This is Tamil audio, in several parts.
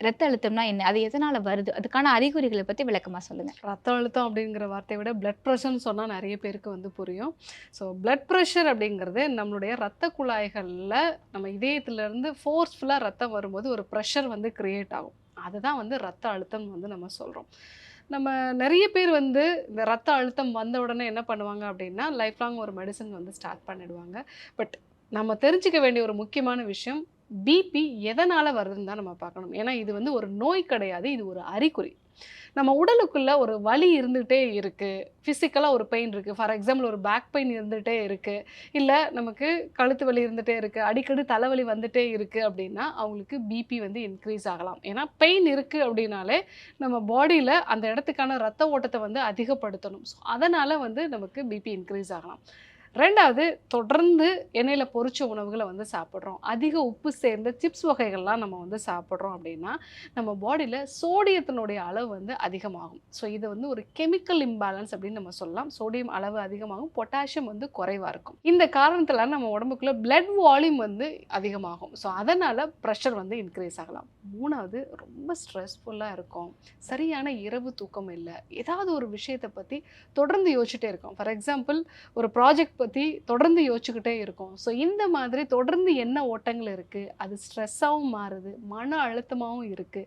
ரத்த அழுத்தம்னா என்ன? அது எதனால வருது? அதுக்கான அறிகுறிகள பத்தி விளக்கமா சொல்லுங்க. ரத்த அழுத்தம் அப்படிங்கிற வார்த்தைய விட பிளட் ப்ரெஷர்ன்னு சொன்னா நெறைய பேருக்கு புரியும். ஸோ பிளட் ப்ரெஷர் அப்படிங்கிறது நம்மளுடைய ரத்த குழாய்கள்ல நம்ம இதயத்திலருந்து ஃபோர்ஸ்ஃபுல்லா ரத்தம் வரும்போது ஒரு ப்ரெஷர் கிரியேட் ஆகும். அதுதான் ரத்த அழுத்தம் நம்ம சொல்றோம். நம்ம நெறைய பேர் இந்த ரத்த அழுத்தம் வந்த உடனே என்ன பண்ணுவாங்க அப்படின்னா, லைஃப் லாங் ஒரு மெடிசின் ஸ்டார்ட் பண்ணிடுவாங்க. பட் நம்ம தெரிஞ்சுக்க வேண்டிய ஒரு முக்கியமான விஷயம், பிபி எதனால வருதுன்னு தான் நம்ம பார்க்கணும். ஏன்னா இது ஒரு நோய் கிடையாது. இது ஒரு அறிகுறி. நம்ம உடலுக்குள்ள ஒரு வலி இருந்துட்டே இருக்கு. பிசிக்கலா ஒரு பெயின் இருக்கு. ஃபார் எக்ஸாம்பிள் ஒரு பேக் பெயின் இருந்துட்டே இருக்கு. இல்ல நமக்கு கழுத்து வலி இருந்துட்டே இருக்கு. அடிக்கடி தலைவலி வந்துட்டே இருக்கு அப்படின்னா, அவங்களுக்கு பிபி இன்க்ரீஸ் ஆகலாம். ஏன்னா பெயின் இருக்கு அப்படின்னாலே, நம்ம பாடியில அந்த இடத்துக்கான ரத்த ஓட்டத்த அதிகப்படுத்தணும். ஸோ அதனால நமக்கு பிபி இன்க்ரீஸ் ஆகலாம். 2வது தொடர்ந்து எண்ணெயில பொரிச்ச உணவுகள சாப்பிடுறோம். அதிக உப்பு சேர்ந்த சிப்ஸ் வகைகள்லாம் நம்ம சாப்பிடுறோம் அப்படின்னா, நம்ம பாடியில சோடியத்தினுடைய அளவு அதிகமாகும். ஸோ இது ஒரு கெமிக்கல் இம்பேலன்ஸ் அப்படின்னு நம்ம சொல்லலாம். சோடியம் அளவு அதிகமாகும், பொட்டாசியம் குறைவா இருக்கும். இந்த காரணத்தினால நம்ம உடம்புக்குள்ள பிளட் வால்யூம் அதிகமாகும். ஸோ அதனால பிரஷர் இன்கிரீஸ் ஆகலாம். 3வது ரொம்ப ஸ்ட்ரெஸ்ஃபுல்லா இருக்கும். சரியான இரவு தூக்கம் இல்ல. ஏதாவது ஒரு விஷயத்த பத்தி தொடர்ந்து யோசிச்சுட்டே இருக்கோம். ஃபார் எக்ஸாம்பிள் ஒரு ப்ராஜெக்ட் பத்தி தொடர்ந்து யோசிச்சுக்கிட்டே இருக்கோம். ஸோ இந்த மாதிரி தொடர்ந்து எண்ண ஓட்டங்கள் இருக்கு. அது ஸ்ட்ரெஸ்ஸாவும் மாறுது. மன அழுத்தமாவும் இருக்கு.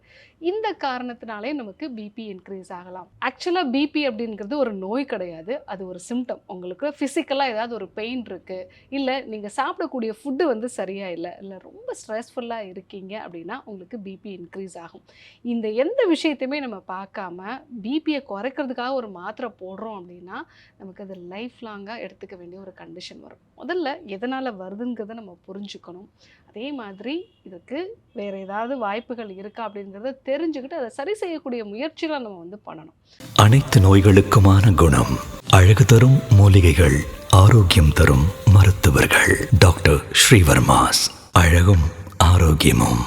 இந்த காரணத்தினாலே நமக்கு பிபி இன்க்ரீஸ் ஆகலாம். ஆக்சுவலா பிபி அப்படிங்கிறது ஒரு நோய் கிடையாது. அது ஒரு சிம்ப்டம். உங்களுக்கு பிசிக்கலா ஏதாவது ஒரு பெயின் இருக்கு. இல்ல நீங்க சாப்பிடக்கூடிய ஃபுட் சரியா இல்ல. இல்ல ரொம்ப ஸ்ட்ரெஸ்ஃபுல்லா இருக்கீங்க அப்படின்னா உங்களுக்கு பிபி இன்க்ரீஸ் ஆகும். இந்த எந்த விஷயத்தையுமே நம்ம பார்க்காம பிபிய குறைக்கிறதுக்காக ஒரு மாத்திரை போடுறோம் அப்படின்னா, நமக்கு அது லைஃப் லாங்கா எடுத்துக்க வேண்டிய ஒரு கண்டிஷன் வரும். முதல்ல எதனால வருதுங்கிறத நம்ம புரிஞ்சுக்கணும். அதே மாதிரி இதுக்கு வேற ஏதாவது வாய்ப்புகள் இருக்கா அப்படிங்கிறத தெரிஞ்சுக்கிட்டு அதை சரி செய்யக்கூடிய முயற்சிகளை நம்ம பண்ணணும். அனைத்து நோய்களுக்குமான குணம். அழகு தரும் மூலிகைகள், ஆரோக்கியம் தரும் மருத்துவர்கள். டாக்டர் ஸ்ரீவர்மாஸ். அழகும் ஆரோக்கியமும்.